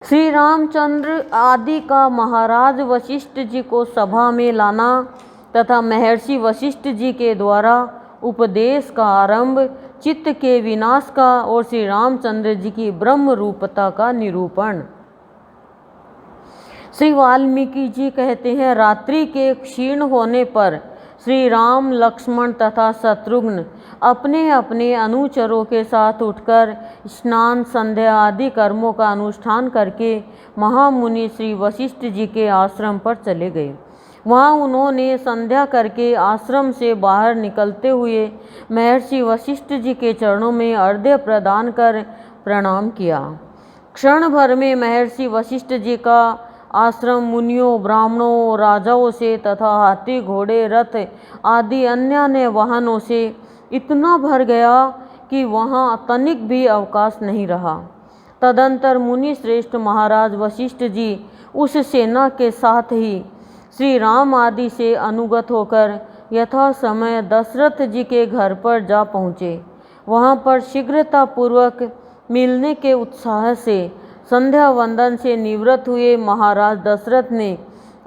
श्री रामचंद्र आदि का महाराज वशिष्ठ जी को सभा में लाना तथा महर्षि वशिष्ठ जी के द्वारा उपदेश का आरंभ, चित्त के विनाश का और श्री रामचंद्र जी की ब्रह्म रूपता का निरूपण। श्री वाल्मीकि जी कहते हैं, रात्रि के क्षीण होने पर श्री राम, लक्ष्मण तथा शत्रुघ्न अपने अपने अनुचरों के साथ उठकर स्नान, संध्या आदि कर्मों का अनुष्ठान करके महामुनि श्री वशिष्ठ जी के आश्रम पर चले गए। वहाँ उन्होंने संध्या करके आश्रम से बाहर निकलते हुए महर्षि वशिष्ठ जी के चरणों में अर्घ्य प्रदान कर प्रणाम किया। क्षण भर में महर्षि वशिष्ठ जी का आश्रम मुनियों, ब्राह्मणों, राजाओं से तथा हाथी, घोड़े, रथ आदि अन्य वाहनों से इतना भर गया कि वहाँ तनिक भी अवकाश नहीं रहा। तदंतर मुनि श्रेष्ठ महाराज वशिष्ठ जी उस सेना के साथ ही श्री राम आदि से अनुगत होकर यथा समय दशरथ जी के घर पर जा पहुँचे। वहाँ पर शीघ्रतापूर्वक मिलने के उत्साह से संध्या वंदन से निवृत्त हुए महाराज दशरथ ने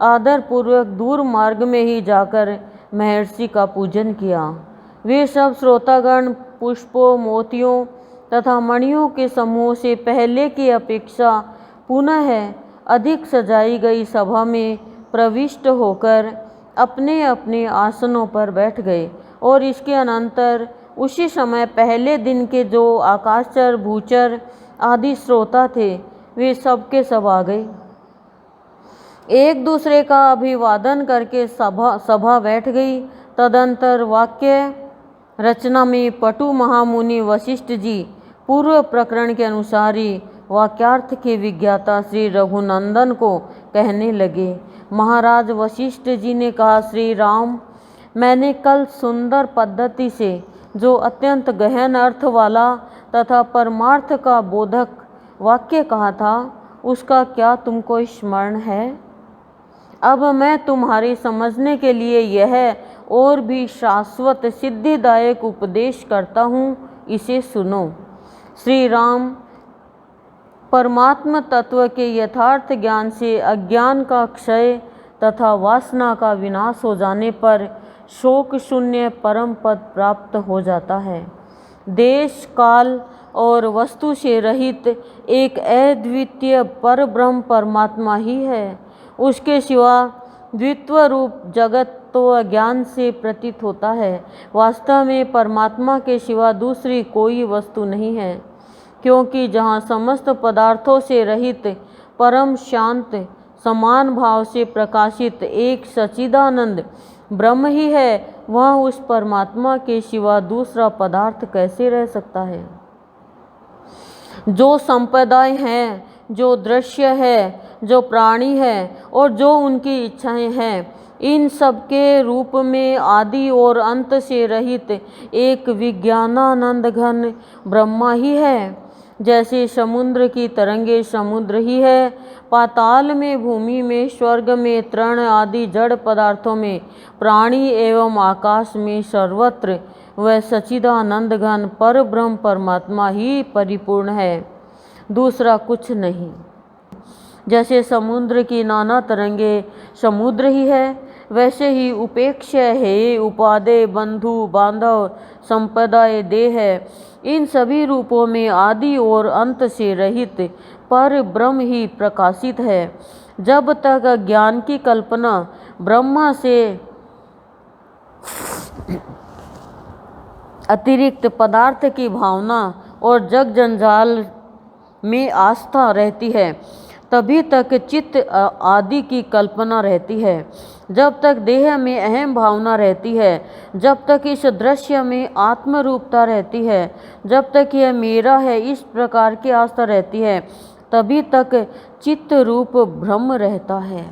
आदरपूर्वक दूर मार्ग में ही जाकर महर्षि का पूजन किया। वे सब श्रोतागण पुष्पों, मोतियों तथा मणियों के समूह से पहले की अपेक्षा पुनः अधिक सजाई गई सभा में प्रविष्ट होकर अपने अपने आसनों पर बैठ गए और इसके अनंतर उसी समय पहले दिन के जो आकाशचर, भूचर आदि श्रोता थे वे सब के सब आ गए। एक दूसरे का अभिवादन करके सभा बैठ गई। तदंतर वाक्य रचना में पटु महामुनि वशिष्ठ जी पूर्व प्रकरण के अनुसार ही वाक्यार्थ के विज्ञाता श्री रघुनंदन को कहने लगे। महाराज वशिष्ठ जी ने कहा, श्री राम, मैंने कल सुंदर पद्धति से जो अत्यंत गहन अर्थ वाला तथा परमार्थ का बोधक वाक्य कहा था, उसका क्या तुमको स्मरण है? अब मैं तुम्हारी समझने के लिए यह और भी शाश्वत सिद्धिदायक उपदेश करता हूँ, इसे सुनो। श्री राम, परमात्म तत्व के यथार्थ ज्ञान से अज्ञान का क्षय तथा वासना का विनाश हो जाने पर शोक शून्य परम पद प्राप्त हो जाता है। देश, काल और वस्तु से रहित एक अद्वितीय पर ब्रह्म परमात्मा ही है। उसके सिवा द्वित्व रूप जगत तो अज्ञान से प्रतीत होता है। वास्तव में परमात्मा के सिवा दूसरी कोई वस्तु नहीं है, क्योंकि जहाँ समस्त पदार्थों से रहित परम शांत समान भाव से प्रकाशित एक सच्चिदानंद ब्रह्म ही है, वहाँ उस परमात्मा के सिवा दूसरा पदार्थ कैसे रह सकता है? जो संपदाएं हैं, जो दृश्य है, जो प्राणी है और जो उनकी इच्छाएं हैं, इन सब के रूप में आदि और अंत से रहित एक विज्ञानानंद घन ब्रह्मा ही है। जैसे समुद्र की तरंगे समुद्र ही है, पाताल में, भूमि में, स्वर्ग में, तृण आदि जड़ पदार्थों में, प्राणी एवं आकाश में सर्वत्र वह सच्चिदानंद घन पर ब्रह्म परमात्मा ही परिपूर्ण है, दूसरा कुछ नहीं। जैसे समुद्र की नाना तरंगे समुद्र ही है, वैसे ही उपेक्षय है, उपादेय, बंधु बांधव, संपदाय, देह है, इन सभी रूपों में आदि और अंत से रहित पर ब्रह्म ही प्रकाशित है। जब तक ज्ञान की कल्पना ब्रह्मा से अतिरिक्त पदार्थ की भावना और जग जंजाल में आस्था रहती है, तभी तक चित्त आदि की कल्पना रहती है। जब तक देह में अहम भावना रहती है, जब तक इस दृश्य में आत्मरूपता रहती है, जब तक यह मेरा है इस प्रकार की आस्था रहती है, तभी तक चित्त रूप ब्रह्म रहता है।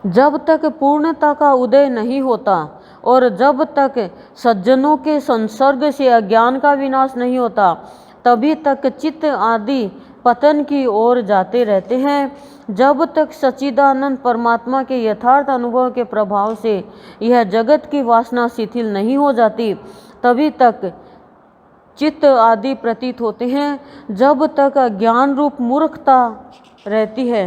जब तक पूर्णता का उदय नहीं होता और जब तक सज्जनों के संसर्ग से अज्ञान का विनाश नहीं होता, तभी तक चित्त आदि पतन की ओर जाते रहते हैं। जब तक सच्चिदानंद परमात्मा के यथार्थ अनुभव के प्रभाव से यह जगत की वासना शिथिल नहीं हो जाती, तभी तक चित्त आदि प्रतीत होते हैं। जब तक अज्ञान रूप मूर्खता रहती है।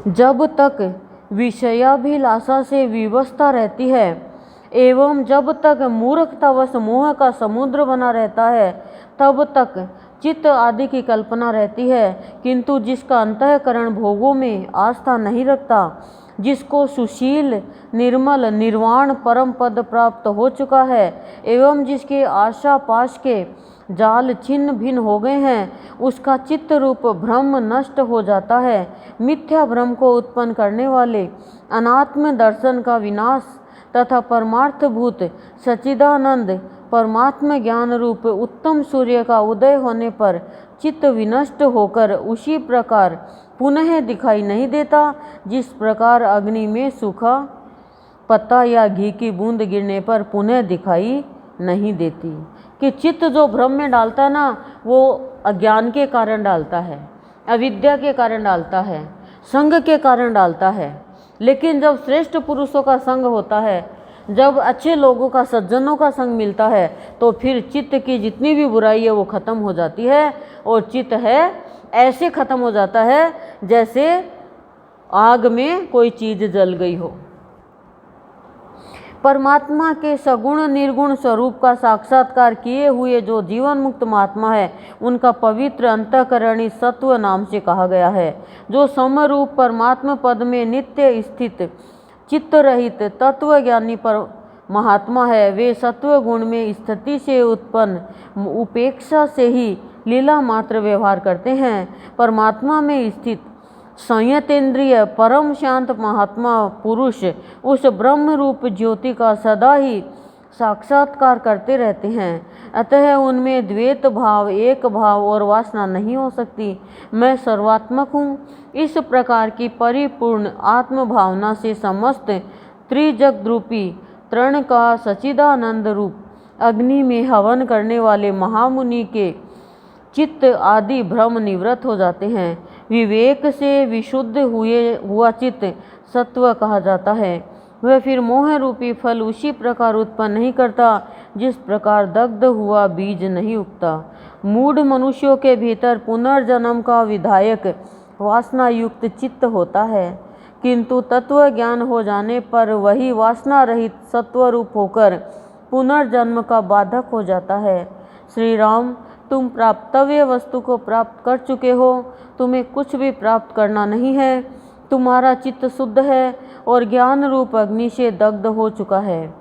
जब तक विषयाभिलाषा से विवशता रहती है एवं जब तक मूर्खतावश मोह का समुद्र बना रहता है, तब तक चित्त आदि की कल्पना रहती है। किंतु जिसका अंतःकरण भोगों में आस्था नहीं रखता, जिसको सुशील निर्मल निर्वाण परम पद प्राप्त हो चुका है एवं जिसके आशा पाश के जाल छिन्न भिन्न हो गए हैं, उसका चित्त रूप भ्रम नष्ट हो जाता है। मिथ्या भ्रम को उत्पन्न करने वाले अनात्म दर्शन का विनाश तथा परमार्थभूत सच्चिदानंद परमात्म ज्ञान रूप उत्तम सूर्य का उदय होने पर चित्त विनष्ट होकर उसी प्रकार पुनः दिखाई नहीं देता, जिस प्रकार अग्नि में सूखा पत्ता या घी की बूंद गिरने पर पुनः दिखाई नहीं देती। कि चित्त जो भ्रम में डालता है ना, वो अज्ञान के कारण डालता है, अविद्या के कारण डालता है, संग के कारण डालता है। लेकिन जब श्रेष्ठ पुरुषों का संग होता है, जब अच्छे लोगों का सज्जनों का संग मिलता है, तो फिर चित्त की जितनी भी बुराई है वो खत्म हो जाती है। और चित्त है ऐसे खत्म हो जाता है जैसे आग में कोई चीज जल गई हो। परमात्मा के सगुण निर्गुण स्वरूप का साक्षात्कार किए हुए जो जीवन मुक्त महात्मा है, उनका पवित्र अंतःकरणी सत्व नाम से कहा गया है। जो समरूप परमात्मा पद में नित्य स्थित चित्त रहित तत्व ज्ञानी पर महात्मा है, वे सत्व गुण में स्थिति से उत्पन्न उपेक्षा से ही लीला मात्र व्यवहार करते हैं। परमात्मा में स्थित संयतेंद्रिय परम शांत महात्मा पुरुष उस ब्रह्म रूप ज्योति का सदा ही साक्षात्कार करते रहते हैं। अतः उनमें द्वैत भाव, एक भाव और वासना नहीं हो सकती। मैं सर्वात्मक हूँ, इस प्रकार की परिपूर्ण आत्म भावना से समस्त त्रिजग रूपी तृण का सच्चिदानंद रूप अग्नि में हवन करने वाले महामुनि के चित्त आदि भ्रम निवृत्त हो जाते हैं। विवेक से विशुद्ध हुआ चित्त सत्व कहा जाता है। वह फिर मोह रूपी फल उसी प्रकार उत्पन्न नहीं करता जिस प्रकार दग्ध हुआ बीज नहीं उगता। मूढ़ मनुष्यों के भीतर पुनर्जन्म का विधायक वासना युक्त चित्त होता है, किंतु तत्व ज्ञान हो जाने पर वही वासना रहित सत्व रूप होकर पुनर्जन्म का बाधक हो जाता है। श्री राम, तुम प्राप्तव्य वस्तु को प्राप्त कर चुके हो, तुम्हें कुछ भी प्राप्त करना नहीं है। तुम्हारा चित्त शुद्ध है और ज्ञान रूप अग्नि से दग्ध हो चुका है,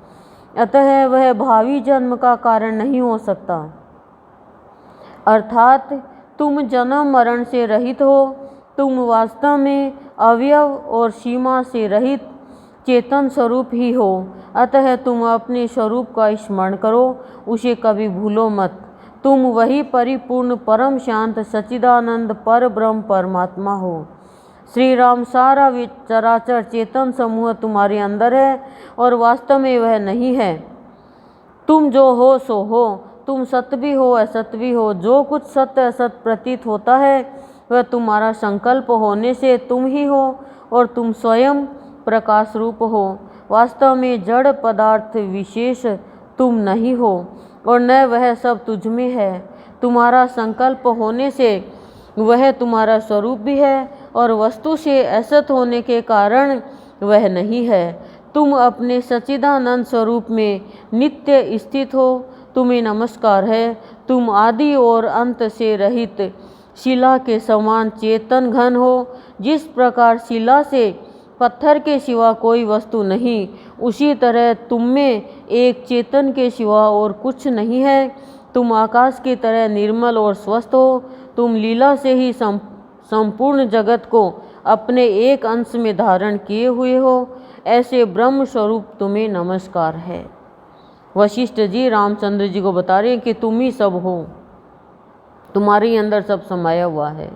अतः वह भावी जन्म का कारण नहीं हो सकता। अर्थात तुम जन्म मरण से रहित हो। तुम वास्तव में अवयव और सीमा से रहित चेतन स्वरूप ही हो। अतः तुम अपने स्वरूप का स्मरण करो, उसे कभी भूलो मत। तुम वही परिपूर्ण परम शांत सच्चिदानंद पर ब्रह्म परमात्मा हो। श्री राम, सारा चराचर चेतन समूह तुम्हारे अंदर है और वास्तव में वह नहीं है। तुम जो हो सो हो, तुम सत्य भी हो असत्य भी हो। जो कुछ सत्य असत्य प्रतीत होता है वह तुम्हारा संकल्प होने से तुम ही हो और तुम स्वयं प्रकाश रूप हो। वास्तव में जड़ पदार्थ विशेष तुम नहीं हो और न वह सब तुझ में है। तुम्हारा संकल्प होने से वह तुम्हारा स्वरूप भी है और वस्तु से असत होने के कारण वह नहीं है। तुम अपने सच्चिदानंद स्वरूप में नित्य स्थित हो। तुम्हें नमस्कार है। तुम आदि और अंत से रहित शिला के समान चेतन घन हो। जिस प्रकार शिला से पत्थर के सिवा कोई वस्तु नहीं, उसी तरह तुम में एक चेतन के सिवा और कुछ नहीं है। तुम आकाश की तरह निर्मल और स्वस्थ हो। तुम लीला से ही संपूर्ण जगत को अपने एक अंश में धारण किए हुए हो। ऐसे ब्रह्म स्वरूप तुम्हें नमस्कार है। वशिष्ठ जी रामचंद्र जी को बता रहे हैं कि तुम ही सब हो, तुम्हारे अंदर सब समाया हुआ है।